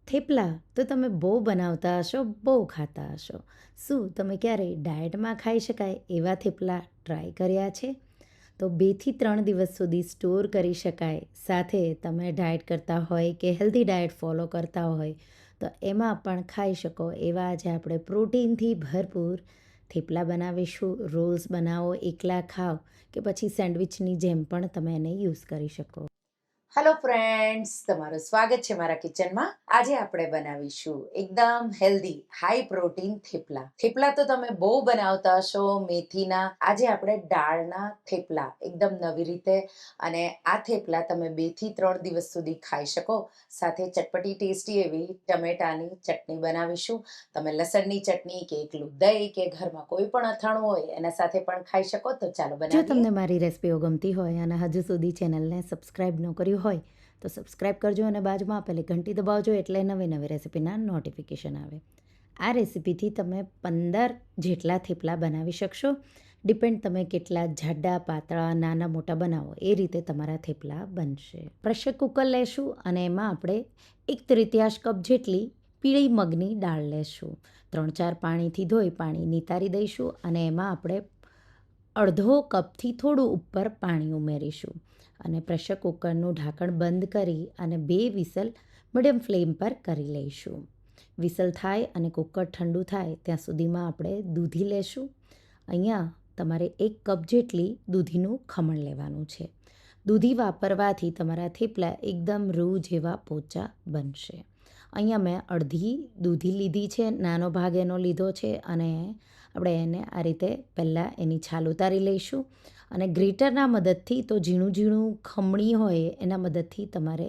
થેપલા તો તમે બહુ બનાવતા હશો, બહુ ખાતા હશો. શું તમે ક્યારેય ડાયટમાં ખાઈ શકાય એવા થેપલા ટ્રાય કર્યા છે? તો 2 થી 3 દિવસ સુધી સ્ટોર કરી શકાય. સાથે તમે ડાયટ કરતા હોય કે હેલ્ધી ડાયટ ફોલો કરતા હોય તો એમાં પણ ખાઈ શકો એવા આજે આપણે પ્રોટીનથી ભરપૂર થેપલા બનાવીશું. રોલ્સ બનાવો, એકલા ખાઓ કે પછી સેન્ડવિચની જેમ પણ તમે એને યુઝ કરી શકો. હેલો ફ્રેન્ડ્સ, તમારું સ્વાગત છે મારા કિચનમાં. આજે આપણે બનાવીશું એકદમ healthy high protein thepla. Thepla તો તમે બહુ બનાવતા હશો મેથીના. આજે આપણે દાળના થેપલા એકદમ નવી રીતે, અને આ થેપલા તમે 2 થી 3 દિવસ સુધી ખાઈ શકો. સાથે ચટપટી ટેસ્ટી એવી ટમેટાની ચટણી બનાવીશું. તમે લસણની ચટણી કે એકલું દહીં કે ઘરમાં કોઈ પણ અથાણું હોય એના સાથે પણ ખાઈ શકો. તો ચાલો જો બનાવીએ. તમને મારી રેસિપીઓ ગમતી હોય અને હજુ સુધી ચેનલને સબસ્ક્રાઈબ ન કર્યું હોય તો સબસ્ક્રાઈબ કરજો અને બાજુમાં આપેલી ઘંટી દબાવજો એટલે નવી નવી રેસિપીના નોટિફિકેશન આવે. આ રેસિપીથી તમે 15 જેટલા થેપલા બનાવી શકશો. ડિપેન્ડ તમે કેટલા જાડા, પાતળા, નાના, મોટા બનાવો એ રીતે તમારા થેપલા બનશે. પ્રેશર કુકર લેશું અને એમાં આપણે 1/3 કપ જેટલી પીળી મગની દાળ લેશું. 3-4 પાણીથી ધોઈ પાણી નિતારી દઈશું અને એમાં આપણે અડધો કપથી થોડું ઉપર પાણી ઉમેરીશું અને પ્રેશર કુકરનું ઢાંકણ બંધ કરી અને 2 વિસલ મીડિયમ ફ્લેમ પર કરી લઈશું. વિસલ થાય અને કુકર ઠંડુ થાય ત્યાં સુધીમાં આપણે દૂધી લેશું. અહીંયા તમારે 1 કપ જેટલી દૂધીનું ખમણ લેવાનું છે. દૂધી વાપરવાથી તમારા થેપલા એકદમ રૂ જેવા પોચા બનશે. અહીંયા મેં અડધી દૂધી લીધી છે, નાનો ભાગ એનો લીધો છે અને આપણે એને આ રીતે પહેલાં એની છાલ ઉતારી લઈશું અને ગ્રેટરના મદદથી, તો ઝીણું ઝીણું ખમણી હોય એના મદદથી તમારે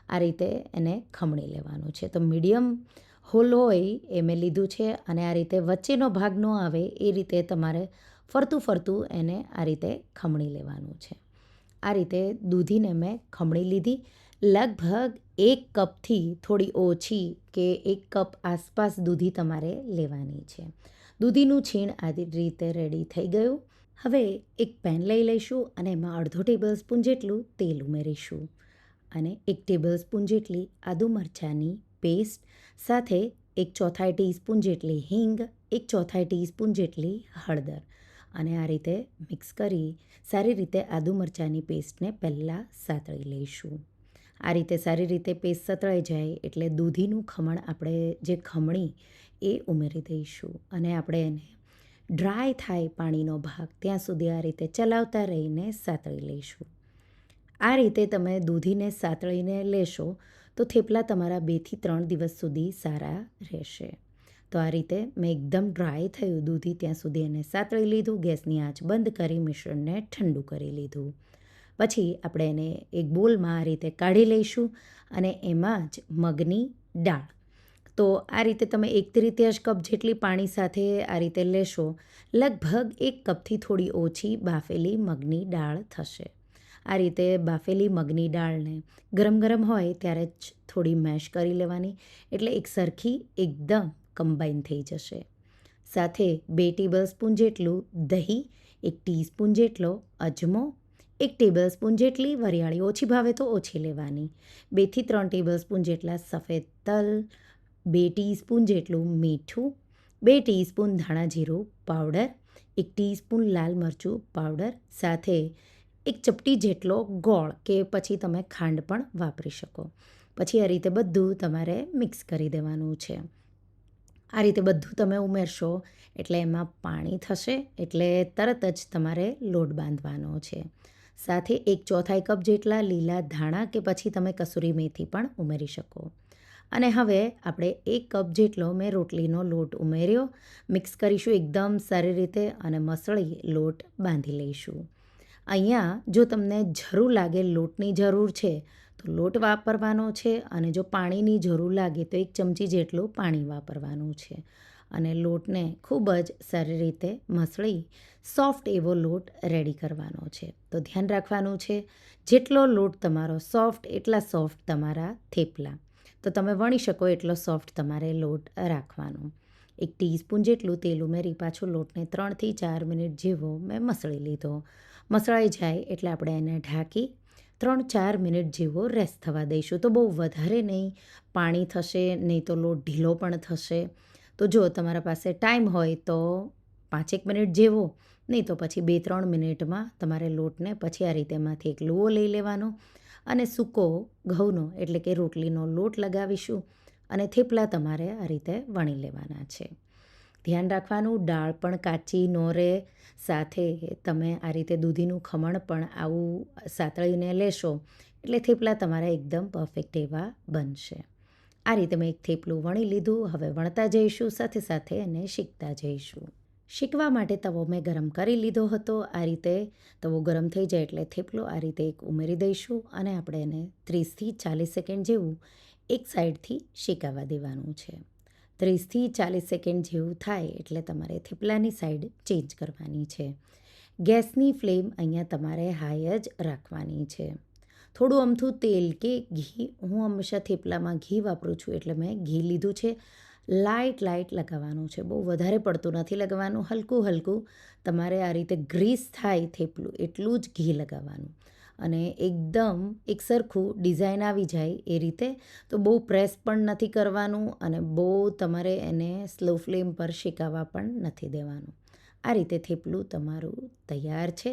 આ રીતે એને ખમણી લેવાનું છે. તો મીડિયમ હોલ હોય એ મેં લીધું છે અને આ રીતે વચ્ચેનો ભાગ ન આવે એ રીતે તમારે ફરતું ફરતું એને આ રીતે ખમણી લેવાનું છે. આ રીતે દૂધીને મેં ખમણી લીધી. લગભગ 1 કપથી થોડી ઓછી કે 1 કપ આસપાસ દૂધી તમારે લેવાની છે. દૂધીનું છીણ આ રીતે રેડી થઈ ગયું. હવે એક પેન લઈ લઈશું અને એમાં અડધો ટેબલ સ્પૂન જેટલું તેલ ઉમેરીશું અને 1 ટેબલ સ્પૂન જેટલી આદુ મરચાંની પેસ્ટ, સાથે 1/4 ટીસ્પૂન જેટલી હિંગ, 1/4 ટીસ્પૂન જેટલી હળદર અને આ રીતે મિક્સ કરી સારી રીતે આદુ મરચાંની પેસ્ટને પહેલાં સાતળી લઈશું. આ રીતે સારી રીતે પેસ્ટ સતળાઈ જાય એટલે દૂધીનું ખમણ આપણે જે ખમણી એ ઉમેરી દઈશું અને આપણે એને ડ્રાય થાય પાણીનો ભાગ ત્યાં સુધી આ રીતે ચલાવતા રહીને સાતળી લઈશું. આ રીતે તમે દૂધીને સાતળીને લેશો તો થેપલા તમારા 2 થી 3 દિવસ સુધી સારા રહેશે. તો આ રીતે મેં એકદમ ડ્રાય થયું દૂધી ત્યાં સુધી એને સાતળી લીધું. ગેસની આંચ બંધ કરી મિશ્રણને ઠંડુ કરી લીધું. પછી આપણે એને એક બોલમાં આ રીતે કાઢી લઈશું અને એમાં જ મગની દાળ. તો આ રીતે તમે 1/3 કપ જેટલી પાણી સાથે આ રીતે લેશો. લગભગ 1 કપથી થોડી ઓછી બાફેલી મગની દાળ થશે. આ રીતે બાફેલી મગની દાળને ગરમ ગરમ હોય ત્યારે જ થોડી મેશ કરી લેવાની એટલે એક સરખી એકદમ કમ્બાઈન થઈ જશે. સાથે 2 ટેબલ સ્પૂન જેટલું દહીં, 1 ટીસ્પૂન જેટલો અજમો, 1 ટેબલ સ્પૂન જેટલી વરિયાળી, ઓછી ભાવે તો ઓછી લેવાની, 2 થી 3 ટેબલ સ્પૂન જેટલા સફેદ તલ, 2 ટીસ્પૂન જેટલું મીઠું, 2 ટીસ્પૂન ધાણા જીરું પાવડર, 1 ટીસ્પૂન લાલ મરચું પાવડર, સાથે 1 ચપટી જેટલો ગોળ કે પછી તમે ખાંડ પણ વાપરી શકો. પછી આ રીતે બધું તમારે મિક્સ કરી દેવાનું છે. આ રીતે બધું તમે ઉમેરશો એટલે એમાં પાણી થશે એટલે તરત જ તમારે લોટ બાંધવાનો છે. સાથે 1/4 કપ જેટલા લીલા ધાણા કે પછી તમે કસૂરી મેથી પણ ઉમેરી શકો. અને હવે આપણે 1 કપ જેટલો મેં રોટલીનો લોટ ઉમેર્યો. મિક્સ કરીશું એકદમ સારી રીતે અને મસળી લોટ બાંધી લઈશું. અહીંયા જો તમને જરૂર લાગે, લોટની જરૂર છે તો લોટ વાપરવાનો છે અને જો પાણીની જરૂર લાગે તો 1 ચમચી જેટલું પાણી વાપરવાનું છે અને લોટને ખૂબ જ સારી રીતે મસળી સોફ્ટ એવો લોટ રેડી કરવાનો છે. તો ધ્યાન રાખવાનું છે, જેટલો લોટ તમારો સોફ્ટ એટલા સોફ્ટ તમારા થેપલા. તો તમે વણી શકો એટલો સોફ્ટ તમારે લોટ રાખવાનો. 1 ટીસ્પૂન જેટલું તેલ ઉમેરી પાછું લોટને 3 થી 4 મિનિટ જેવો મેં મસળી લીધો. મસળાઈ જાય એટલે આપણે એને ઢાંકી 3-4 મિનિટ જેવો રેસ્ટ થવા દઈશું. તો બહુ વધારે નહીં પાણી થશે, નહીં તો લોટ ઢીલો પણ થશે. તો જો તમારા પાસે ટાઈમ હોય તો 5 મિનિટ જેવો, નહીં તો પછી 2-3 મિનિટમાં તમારે લોટને પછી આ રીતે એમાંથી એક લુઓ લઈ લેવાનો અને સૂકો ઘઉંનો એટલે કે રોટલીનો લોટ લગાવીશું અને થેપલા તમારે આ રીતે વણી લેવાના છે. ધ્યાન રાખવાનું, દાળ પણ કાચી ન રહે. સાથે તમે આ રીતે દૂધીનું ખમણ પણ આવું સાતળીને લેશો એટલે થેપલા તમારા એકદમ પરફેક્ટ એવા બનશે. આ રીતે મેં એક થેપલું વણી લીધું. હવે વણતા જઈશું, સાથે સાથે એને શીખતા જઈશું. શીખવા માટે તવો મેં ગરમ કરી લીધો હતો. આ રીતે તવો ગરમ થઈ જાય એટલે થેપલો આ રીતે એક ઉમેરી દઈશું અને આપણે એને 30-40 સેકન્ડ જેવું એક સાઈડથી શેકાવા દેવાનું છે. 30-40 સેકન્ડ જેવું થાય એટલે તમારે થેપલાની સાઈડ ચેન્જ કરવાની છે. ગેસની ફ્લેમ અહીંયા તમારે હાઈ જ રાખવાની છે. થોડું અમથું તેલ કે ઘી, હું હંમેશા થેપલામાં ઘી વાપરું છું એટલે મેં ઘી લીધું છે. લાઇટ લગાવવાનું છે, બહુ વધારે પડતું નથી લગાવવાનું. હલકું તમારે આ રીતે ગ્રીસ થાય થેપલું એટલું જ ઘી લગાવવાનું અને એકદમ એકસરખું ડિઝાઇન આવી જાય એ રીતે. તો બહુ પ્રેસ પણ નથી કરવાનું અને બહુ તમારે એને સ્લો ફ્લેમ પર શેકાવા પણ નથી દેવાનું. આ રીતે થેપલું તમારું તૈયાર છે.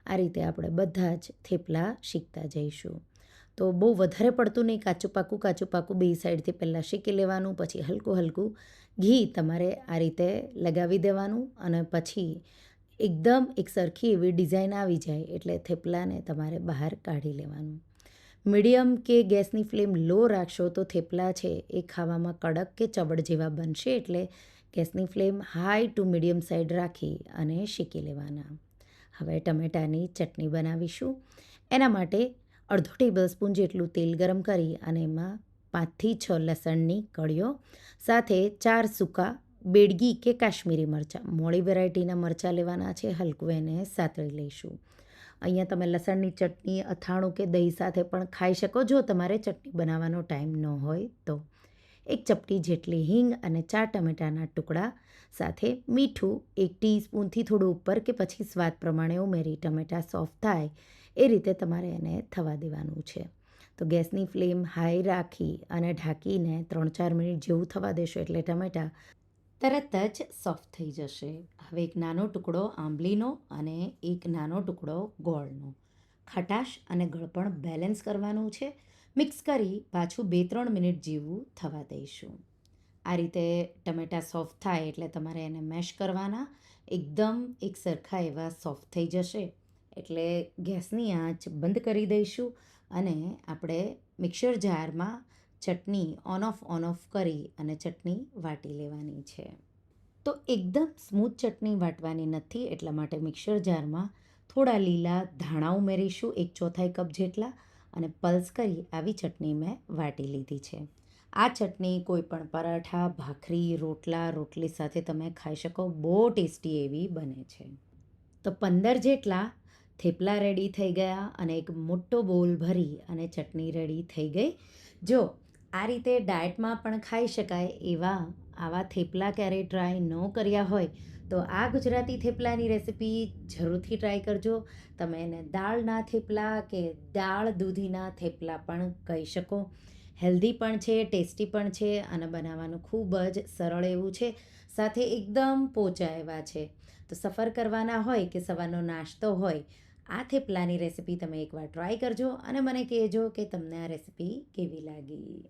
આ રીતે આપણે બધા જ થેપલા શીખતા જઈશું. તો બહુ વધારે પડતું નહીં, કાચું પાકું બે સાઈડથી પહેલાં શેકી લેવાનું, પછી હલકું ઘી તમારે આ રીતે લગાવી દેવાનું અને પછી એકદમ એકસરખી એવી ડિઝાઇન આવી જાય એટલે થેપલાને તમારે બહાર કાઢી લેવાનું. મીડિયમ કે ગેસની ફ્લેમ લો રાખશો તો થેપલા છે એ ખાવામાં કડક કે ચબડ જેવા બનશે. એટલે ગેસની flame high to medium side રાખી અને શેકી લેવાના. હવે ટમેટાની ચટણી બનાવીશું. એના માટે અડધો ટેબલ સ્પૂન જેટલું તેલ ગરમ કરી અને એમાં 5-6 લસણની કળીઓ, સાથે 4 સૂકા બેડગી કે કાશ્મીરી મરચાં, મોળી વેરાયટીના મરચાં લેવાના છે. હલકું એને સાતળી લઈશું. અહીંયા તમે લસણની ચટણી અથાણું કે દહીં સાથે પણ ખાઈ શકો જો તમારે ચટણી બનાવવાનો ટાઈમ ન હોય તો. એક ચપટી જેટલી હિંગ અને 4 ટમેટાના ટુકડા સાથે મીઠું 1 ટીસ્પૂનથી થોડું ઉપર કે પછી સ્વાદ પ્રમાણે ઉમેરી ટમેટાં સોફ્ટ થાય એ રીતે તમારે એને થવા દેવાનું છે. તો ગેસની ફ્લેમ હાઈ રાખી અને ઢાંકીને 3-4 મિનિટ જેવું થવા દેશો એટલે ટમેટાં તરત જ સોફ્ટ થઈ જશે. હવે એક નાનો ટુકડો આંબલીનો અને એક નાનો ટુકડો ગોળનો. ખટાશ અને ગળપણ બેલેન્સ કરવાનું છે. મિક્સ કરી પાછું 2-3 મિનિટ જેવું થવા દઈશું. આ રીતે ટમેટાં સોફ્ટ થાય એટલે તમારે એને મેશ કરવાના. એકદમ એક સરખા એવા સોફ્ટ થઈ જશે એટલે ગેસની આંચ બંધ કરી દઈશું અને આપણે મિક્સર જારમાં ચટણી ઓન ઓફ કરી અને ચટણી વાટી લેવાની છે. તો એકદમ સ્મૂથ ચટણી વાટવાની નથી, એટલા માટે મિક્સર જારમાં થોડા લીલા ધાણા ઉમેરીશું, 1/4 કપ જેટલા, અને પલ્સ કરી આવી ચટણી મેં વાટી લીધી છે. આ ચટણી કોઈ પણ પરાઠા, ભાખરી, રોટલી સાથે તમે ખાઈ શકો. બહુ ટેસ્ટી એવી બને છે. તો 15 જેટલા થેપલા રેડી થઈ ગયા અને એક મોટો બોલ ભરી અને ચટણી રેડી થઈ ગઈ. જો આ રીતે ડાયટમાં પણ ખાઈ શકાય એવા આવા થેપલા ક્યારેય ટ્રાય ન કર્યા હોય તો આ ગુજરાતી થેપલાની રેસિપી જરૂરથી ટ્રાય કરજો. તમે એને દાળના થેપલા કે દાળ દૂધીના થેપલા પણ કહી શકો. હેલ્ધી પણ છે, ટેસ્ટી પણ છે અને બનાવવાનું ખૂબ જ સરળ એવું છે. સાથે એકદમ પોચા એવા છે. તો સફર કરવાના હોય કે સવારનો નાસ્તો હોય, આ થેપલાની રેસિપી તમે એકવાર ટ્રાય કરજો અને મને કહેજો કે તમને આ રેસિપી કેવી લાગી.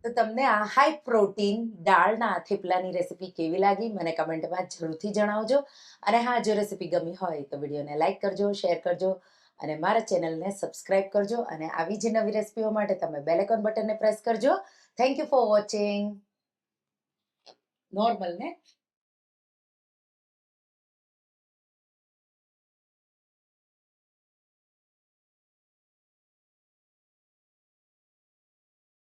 તો તમને આ હાઈ પ્રોટીન દાળના થેપલાની રેસિપી કેવી લાગી મને કમેન્ટમાં જરૂરથી જણાવજો. અને હા, જો રેસિપી ગમી હોય તો વિડીયોને લાઈક કરજો, શેર કરજો અને મારા ચેનલને સબસ્ક્રાઇબ કરજો. અને આવી જ નવી રેસિપીઓ માટે તમે બેલ આઇકોન બટનને પ્રેસ કરજો. Thank you for watching. Normal ને